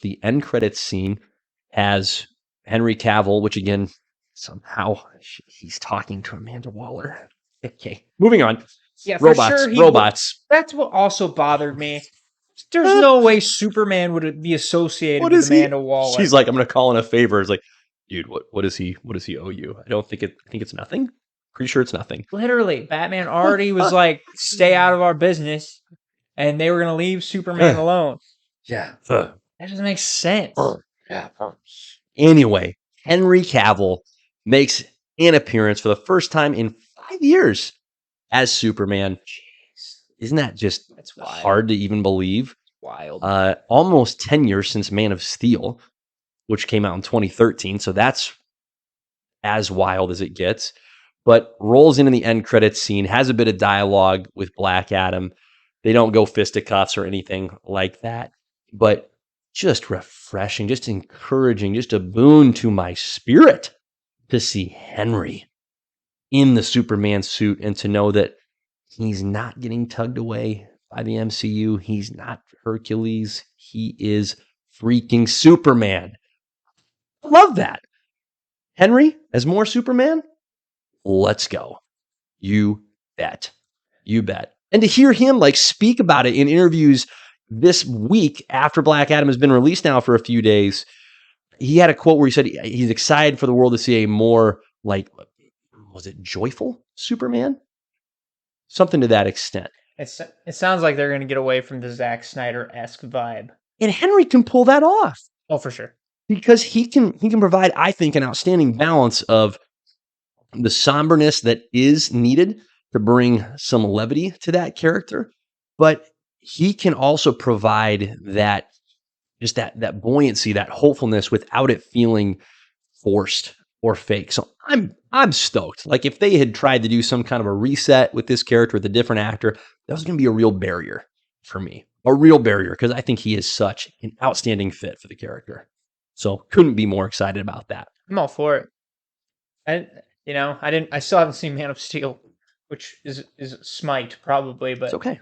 the end credits scene has Henry Cavill, which again, somehow he's talking to Amanda Waller. Okay, moving on. Yeah, for sure. Robots. That's what also bothered me. There's no way Superman would be associated with Amanda Waller. She's like, I'm going to call in a favor. It's like, dude, what does he owe you? I think it's nothing. Pretty sure it's nothing. Literally, Batman already was like, stay out of our business, and they were going to leave Superman alone. Yeah. That doesn't make sense. Yeah. Anyway, Henry Cavill makes an appearance for the first time in 5 years as Superman. Jeez. Isn't that just That's wild. hard to even believe? Wild. Almost 10 years since Man of Steel, which came out in 2013. So that's as wild as it gets. But rolls into the end credits scene, has a bit of dialogue with Black Adam. They don't go fisticuffs or anything like that. But just refreshing, just encouraging, just a boon to my spirit to see Henry in the Superman suit and to know that he's not getting tugged away by the MCU. He's not Hercules. He is freaking Superman. I love that. Henry as more Superman? Let's go. You bet. You bet. And to hear him like speak about it in interviews this week after Black Adam has been released now for a few days, he had a quote where he said he's excited for the world to see a more like, was it joyful Superman? Something to that extent. It sounds like they're going to get away from the Zack Snyder-esque vibe. And Henry can pull that off. Oh, for sure. Because he can provide, I think, an outstanding balance of the somberness that is needed to bring some levity to that character, but he can also provide that just that buoyancy, that hopefulness without it feeling forced or fake. So I'm stoked. Like if they had tried to do some kind of a reset with this character with a different actor, that was going to be a real barrier for me. A real barrier because I think he is such an outstanding fit for the character. So couldn't be more excited about that. I'm all for it. I still haven't seen Man of Steel, which is smite probably, but it's okay.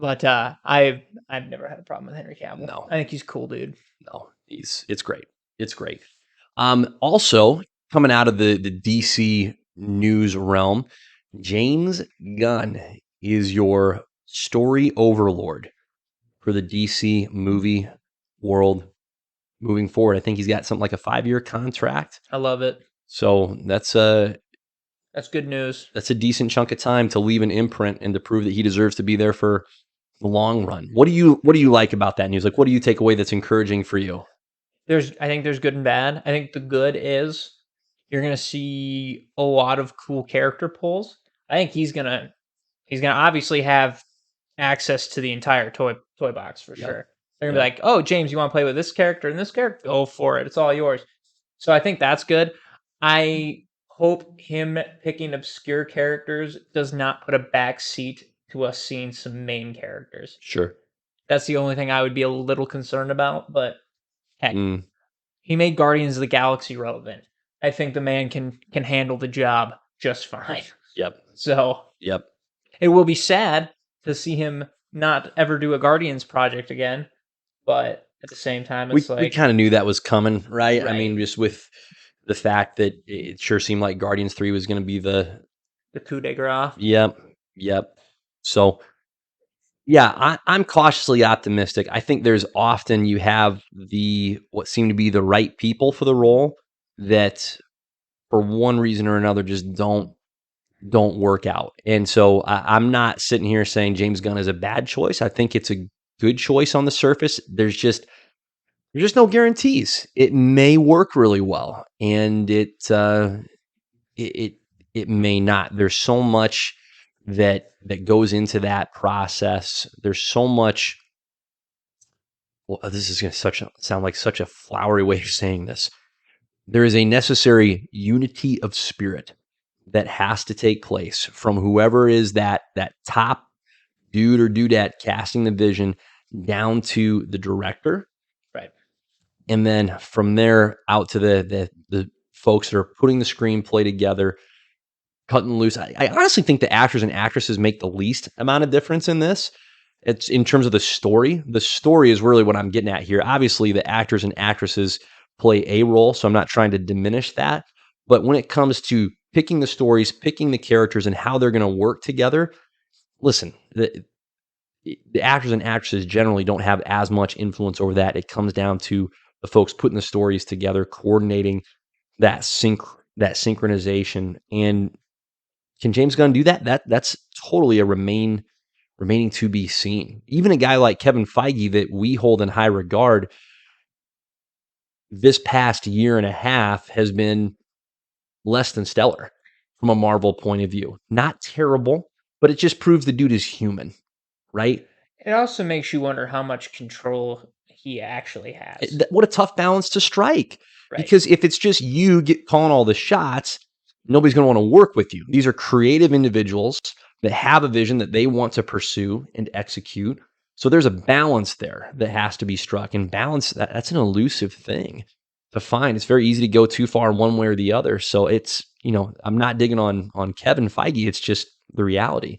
But I've never had a problem with Henry Cavill. No, I think he's cool, dude. No, it's great. It's great. Also coming out of the DC news realm, James Gunn is your story overlord for the DC movie world moving forward. I think he's got something like a 5-year contract. I love it. So that's good news. That's a decent chunk of time to leave an imprint and to prove that he deserves to be there for the long run. What do you like about that news? Like, what do you take away that's encouraging for you? I think there's good and bad. I think the good is you're going to see a lot of cool character pulls. I think he's going to obviously have access to the entire toy box for sure. They're going to be like, "Oh, James, you want to play with this character and this character? Go for it. It's all yours." So I think that's good. I hope him picking obscure characters does not put a back seat to us seeing some main characters. Sure. That's the only thing I would be a little concerned about, but heck, he made Guardians of the Galaxy relevant. I think the man can handle the job just fine. Yep. So, it will be sad to see him not ever do a Guardians project again, but at the same time, it's we kind of knew that was coming, right? I mean, just with the fact that it sure seemed like Guardians 3 was going to be the coup de grace. Yep. So, I'm cautiously optimistic. I think there's often you have what seem to be the right people for the role that for one reason or another just don't work out. And so I'm not sitting here saying James Gunn is a bad choice. I think it's a good choice on the surface. There's just no guarantees. It may work really well, and it may not. There's so much that goes into that process. There's so much. Well, this is going to sound like such a flowery way of saying this. There is a necessary unity of spirit that has to take place from whoever is that top dude or dudette casting the vision down to the director. Right. And then from there out to the folks that are putting the screenplay together, cutting loose. I honestly think the actors and actresses make the least amount of difference in this It's in terms of the story. The story is really what I'm getting at here. Obviously, the actors and actresses play a role, so I'm not trying to diminish that. But when it comes to picking the stories, picking the characters, and how they're going to work together, listen, the actors and actresses generally don't have as much influence over that. It comes down to the folks putting the stories together, coordinating that synchronization. And can James Gunn do that? That's totally a remaining to be seen. Even a guy like Kevin Feige that we hold in high regard, this past year and a half has been less than stellar from a Marvel point of view. Not terrible, but it just proves the dude is human, right? It also makes you wonder how much control he actually has. What a tough balance to strike. Right. Because if it's just you calling all the shots, nobody's going to want to work with you. These are creative individuals that have a vision that they want to pursue and execute. So there's a balance there that has to be struck. And balance, that's an elusive thing to find. It's very easy to go too far one way or the other. So it's, I'm not digging on Kevin Feige. It's just the reality.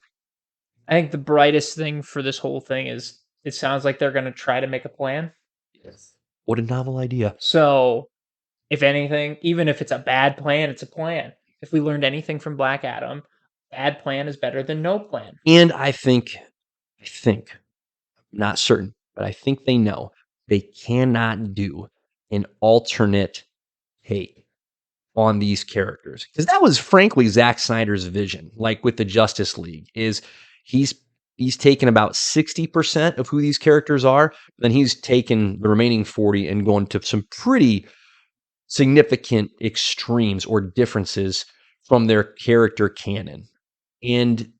I think the brightest thing for this whole thing is it sounds like they're going to try to make a plan. Yes. What a novel idea. So, if anything, even if it's a bad plan, it's a plan. If we learned anything from Black Adam, bad plan is better than no plan. And I think, not certain, but I think they know they cannot do an alternate take on these characters, because that was frankly Zack Snyder's vision. Like with the Justice League, is he's taken about 60% of who these characters are, then he's taken the remaining 40 and going to some pretty significant extremes or differences from their character canon, and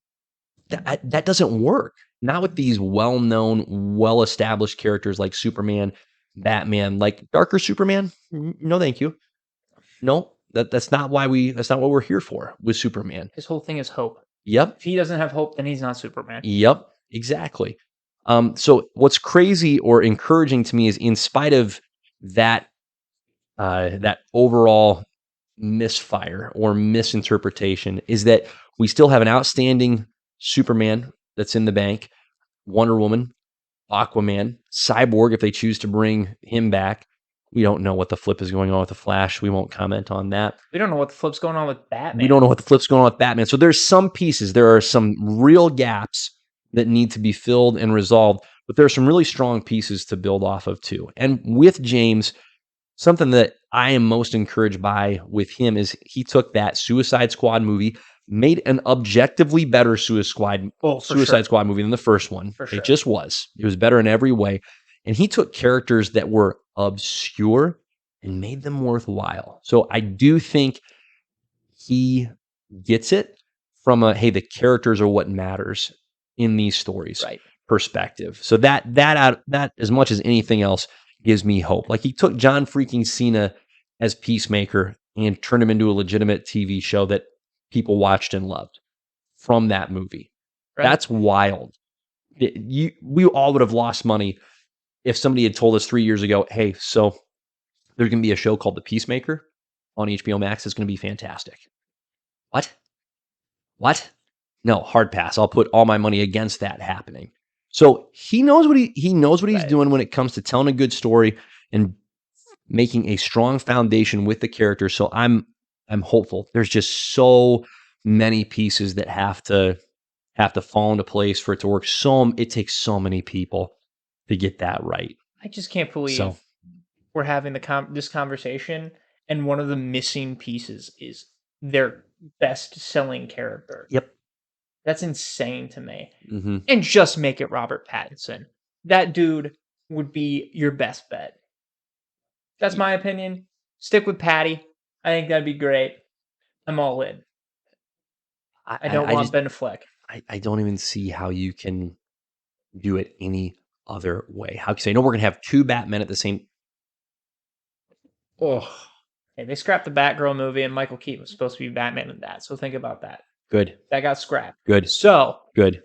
that doesn't work. Not with these well-known, well-established characters like Superman, Batman, like darker Superman. No, thank you. No, that's not that's not what we're here for with Superman. His whole thing is hope. Yep. If he doesn't have hope, then he's not Superman. Yep. Exactly. So what's crazy or encouraging to me is, in spite of that, that overall misfire or misinterpretation, is that we still have an outstanding Superman that's in the bank, Wonder Woman, Aquaman, Cyborg, if they choose to bring him back. We don't know what the flip is going on with the Flash. We won't comment on that. We don't know what the flip's going on with Batman. We don't know what the flip's going on with Batman. So there's some pieces. There are some real gaps that need to be filled and resolved, but there are some really strong pieces to build off of too. And with James, something that I am most encouraged by with him is he took that Suicide Squad movie, made an objectively better Suicide Squad movie than the first one. For sure. It just was. It was better in every way. And he took characters that were obscure and made them worthwhile. So I do think he gets it from hey, the characters are what matters in these stories, right, perspective. So that as much as anything else gives me hope. Like, he took John freaking Cena as Peacemaker and turned him into a legitimate TV show that people watched and loved from that movie. Right. That's wild. We all would have lost money if somebody had told us 3 years ago, hey, so there's going to be a show called The Peacemaker on HBO Max. It's going to be fantastic. What? No, hard pass. I'll put all my money against that happening. So he knows what he's doing when it comes to telling a good story and making a strong foundation with the characters. So I'm hopeful. There's just so many pieces that have to fall into place for it to work. It takes so many people to get that right. I just can't believe we're having this conversation, and one of the missing pieces is their best-selling character. Yep. That's insane to me. Mm-hmm. And just make it Robert Pattinson. That dude would be your best bet. That's my opinion. Stick with Patty. I think that'd be great. I'm all in. I don't want Ben Affleck. I don't even see how you can do it any other way. How can you say, no, we're going to have two Batmen at the same... Oh. Hey, they scrapped the Batgirl movie, and Michael Keaton was supposed to be Batman in that. So think about that. Good. That got scrapped. Good. So good.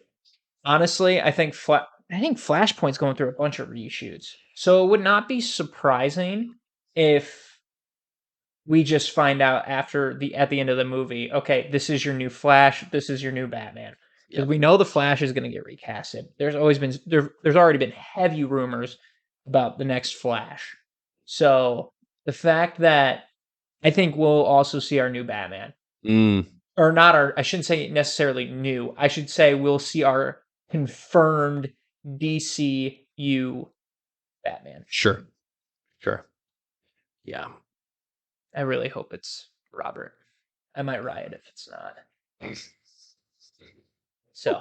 Honestly, I think Flashpoint's going through a bunch of reshoots. So it would not be surprising if we just find out at the end of the movie, okay, this is your new Flash, this is your new Batman. because we know the Flash is going to get recasted. There's already been heavy rumors about the next Flash. So the fact that I think we'll also see our new Batman, Mm, or not our. I shouldn't say necessarily new. I should say we'll see our confirmed DCU Batman. sure. Sure. Yeah. I really hope it's Robert. I might riot if it's not. So,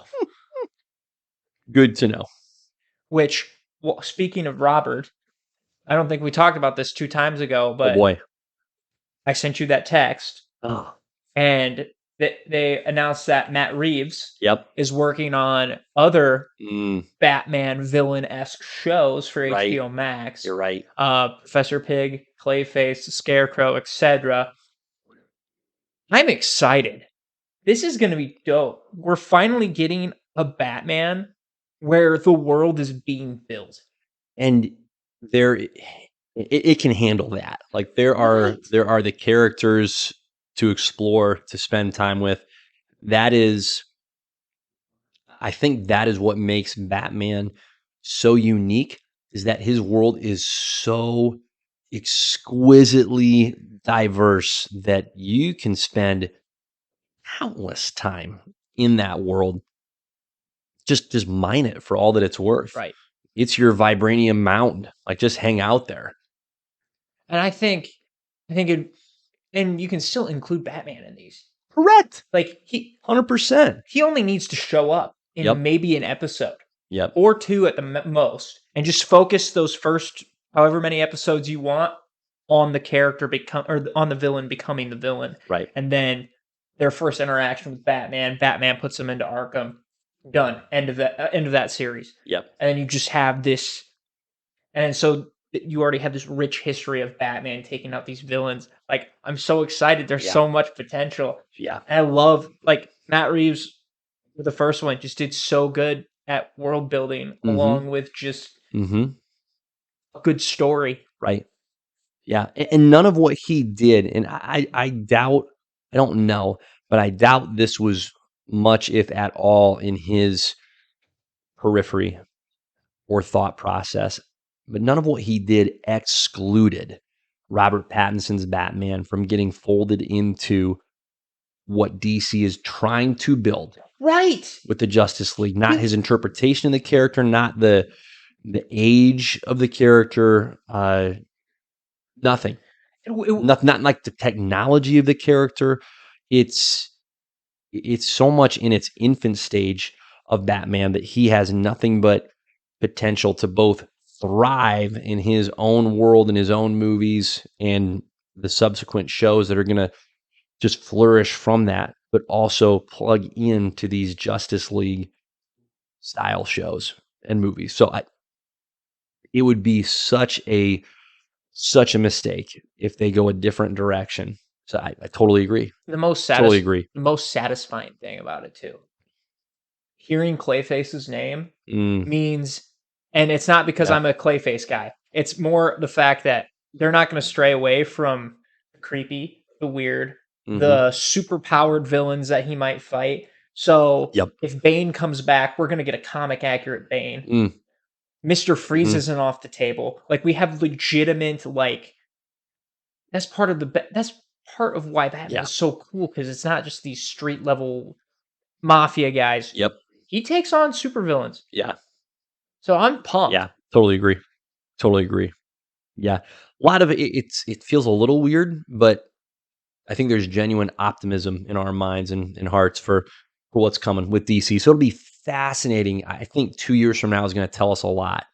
Good to know. which, well, speaking of Robert, I don't think we talked about this 2 times ago, Oh but boy. I sent you that text, Oh. and they announced that Matt Reeves Yep. is working on other Mm, Batman villain-esque shows for right. HBO Max. You're right. Professor Pig, Clayface, Scarecrow, etc. I'm excited. This is going to be dope. We're finally getting a Batman where the world is being built. And it can handle that. Like there Right. are the characters to explore, to spend time with. That is, I think that is what makes Batman so unique, is that his world is so exquisitely diverse that you can spend countless time in that world. Just mine it for all that it's worth. Right. It's your vibranium mountain. Like just hang out there. And I think it, and you can still include Batman in these. Correct. Like 100%. he only needs to show up in Yep. maybe an episode Yep. or two at the most, and just focus those first however many episodes you want on the character on the villain becoming the villain, Right. and then their first interaction with Batman. Batman puts them into Arkham. Done. End of that series. Yep. And then you just have this, and so you already have this rich history of Batman taking out these villains. Like, I'm so excited. There's Yeah. so much potential. Yeah. And I love, like, Matt Reeves with the first one just did so good at world building, along with just Mm-hmm. a good story. Right. Yeah. And none of what he did, and I doubt, I don't know, but I doubt this was much, if at all, in his periphery or thought process. But none of what he did excluded Robert Pattinson's Batman from getting folded into what DC is trying to build Right. with the Justice League. Not his interpretation of the character, not the age of the character, nothing. Not like the technology of the character. It's so much in its infant stage of Batman that he has nothing but potential to both thrive in his own world and his own movies and the subsequent shows that are going to just flourish from that, but also plug into these Justice League style shows and movies. So it would be such a mistake if they go a different direction. So I totally agree. Totally agree. The most satisfying thing about it too, hearing Clayface's name Mm, means, and it's not because yeah. I'm a Clayface guy. It's more the fact that they're not going to stray away from the creepy, the weird, Mhm. the super powered villains that he might fight. So Yep. if Bane comes back, we're going to get a comic accurate Bane. Mm, Mr. Freeze Mhm. isn't off the table. Like, we have legitimate, like, that's part of why Batman Yeah. is so cool, because it's not just these street level mafia guys. Yep. He takes on supervillains. Yeah. So I'm pumped. Yeah. Totally agree. Totally agree. Yeah. A lot of it feels a little weird, but I think there's genuine optimism in our minds and hearts for what's coming with DC. So it'll be fascinating. I think 2 years from now is going to tell us a lot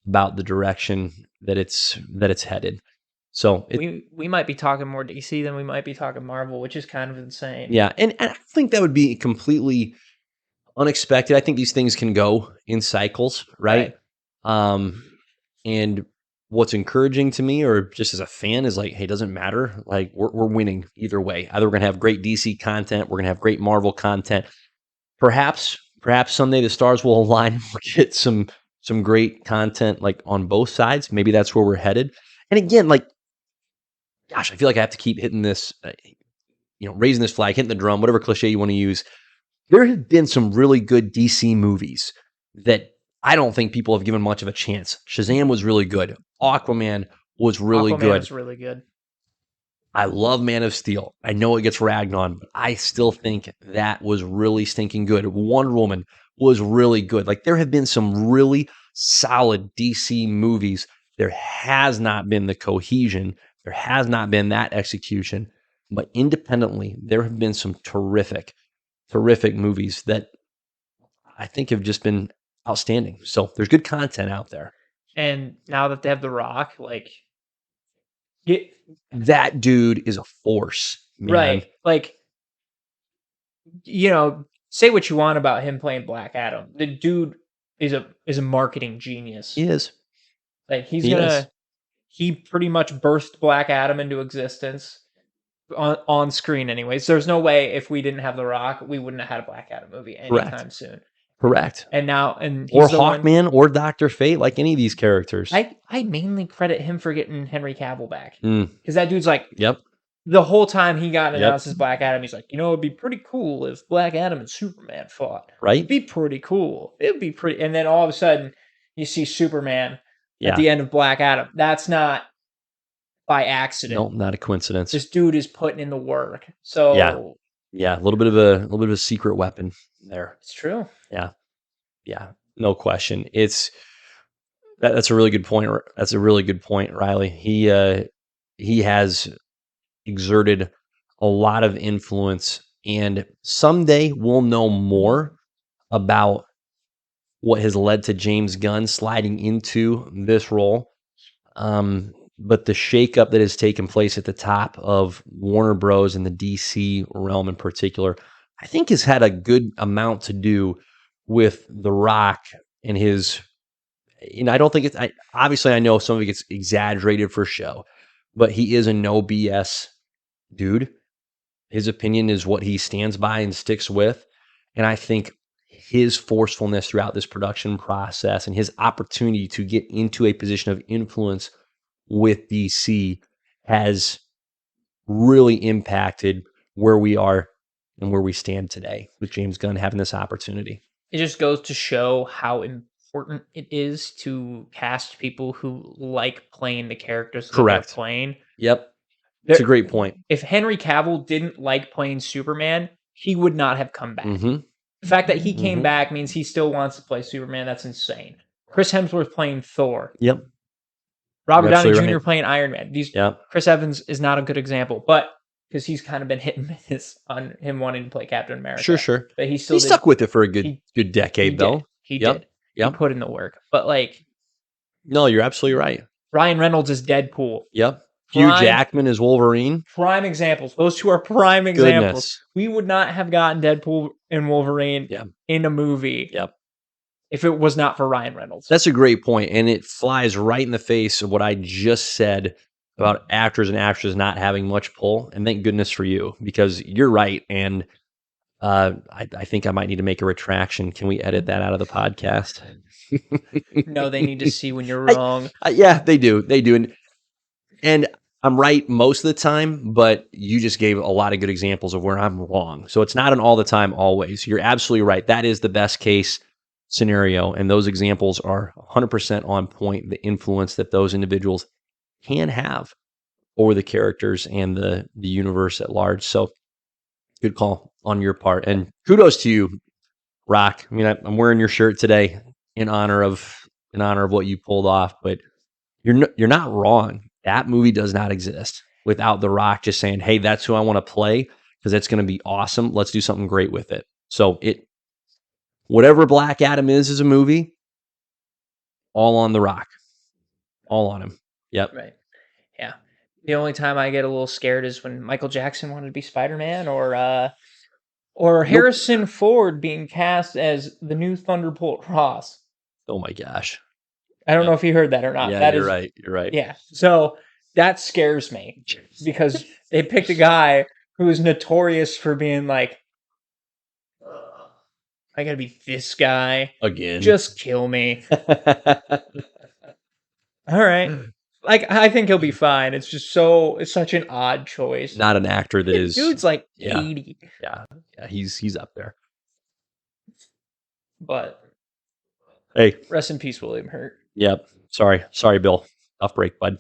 about the direction that it's headed. So We might be talking more DC than we might be talking Marvel, which is kind of insane. yeah, and I think that would be completely unexpected. I think these things can go in cycles, right? And what's encouraging to me, or just as a fan, is like, hey, it doesn't matter. Like we're winning either way. Either we're gonna have great DC content, we're gonna have great Marvel content. Perhaps someday the stars will align. We'll get some great content like on both sides. Maybe that's where we're headed. And again, like, gosh, I feel like I have to keep hitting this, raising this flag, hitting the drum, whatever cliche you want to use. there have been some really good DC movies that I don't think people have given much of a chance. Shazam was really good. Aquaman was really Aquaman good. is really good. I love Man of Steel. I know it gets ragged on, but I still think that was really stinking good. Wonder Woman was really good. Like, there have been some really solid DC movies. There has not been the cohesion. There has not been that execution. But independently, there have been some terrific, terrific movies that I think have just been outstanding. So there's good content out there. And now that they have The Rock, like, it, That dude is a force, man. right, like, you know, say what you want about him playing Black Adam. The dude is a marketing genius. He is. Like, He is. he pretty much birthed Black Adam into existence on screen anyways. There's no way if we didn't have The Rock, we wouldn't have had a Black Adam movie Correct. anytime soon. Correct. And now, and Or he's the one. Hawkman or Dr. Fate, like any of these characters. I mainly credit him for getting Henry Cavill back, Mm, because that dude's like, yep. the whole time he got Yep. announced as Black Adam, he's like, it'd be pretty cool if Black Adam and Superman fought. Right? It'd be pretty cool. It'd be pretty. And then all of a sudden, you see Superman Yeah. at the end of Black Adam. That's not by accident. No, not a coincidence. This dude is putting in the work. So Yeah, a little bit of a secret weapon there. it's true. Yeah, no question. That's a really good point. That's a really good point, Riley. He has exerted a lot of influence, and someday we'll know more about what has led to James Gunn sliding into this role. But the shakeup that has taken place at the top of Warner Bros. And the DC realm in particular, I think has had a good amount to do with The Rock and his. I don't think it's. Obviously, I know some of it gets exaggerated for show, but he is a no BS dude. His opinion is what he stands by and sticks with, and I think his forcefulness throughout this production process and his opportunity to get into a position of influence with DC has really impacted where we are and where we stand today with James Gunn having this opportunity. It just goes to show how important it is to cast people who like playing the characters that Correct. they're playing. Yep. That's a great point. If Henry Cavill didn't like playing Superman, he would not have come back. Mm-hmm. The fact that he came back means he still wants to play Superman. That's insane. Chris Hemsworth playing Thor. Yep. Robert Downey Jr. Right. playing Iron Man. Yep. Chris Evans is not a good example, but because he's kind of been hit and miss on him wanting to play Captain America. Sure. But he still stuck with it for a good decade, though. He did. Yep. He put in the work. But like, no, you're absolutely right. Ryan Reynolds is Deadpool. Yep. Hugh Jackman is Wolverine. Prime examples. Those two are prime examples. Goodness. We would not have gotten Deadpool and Wolverine in a movie if it was not for Ryan Reynolds. That's a great point, and it flies right in the face of what I just said about actors and actresses not having much pull, and thank goodness for you, because you're right, and I think I might need to make a retraction. Can we edit that out of the podcast? No, they need to see when you're wrong. Yeah, they do. And I'm right most of the time, but you just gave a lot of good examples of where I'm wrong. So it's not an all the time, always. You're absolutely right. That is the best case scenario, and those examples are 100% on point, the influence that those individuals can have over the characters and the universe at large. So good call on your part, and kudos to you, Rock. I mean, I'm wearing your shirt today in honor of what you pulled off, but you're not wrong. That movie does not exist without The Rock just saying, hey, that's who I want to play because it's going to be awesome. Let's do something great with it. So whatever Black Adam is as a movie, all on The Rock. All on him. Yep. Right. Yeah. The only time I get a little scared is when Michael Jackson wanted to be Spider-Man, or Harrison Ford being cast as the new Thunderbolt Ross. Oh my gosh. I don't know if you heard that or not. Yeah, you're right. You're right. Yeah. So that scares me because they picked a guy who is notorious for being like, I gotta be this guy. Again. Just kill me. All right. Like, I think he'll be fine. It's just it's such an odd choice. Not an actor that is. Dude's like 80. Yeah. He's up there. But Hey, rest in peace, William Hurt. yep. Sorry, Bill. Tough break, bud.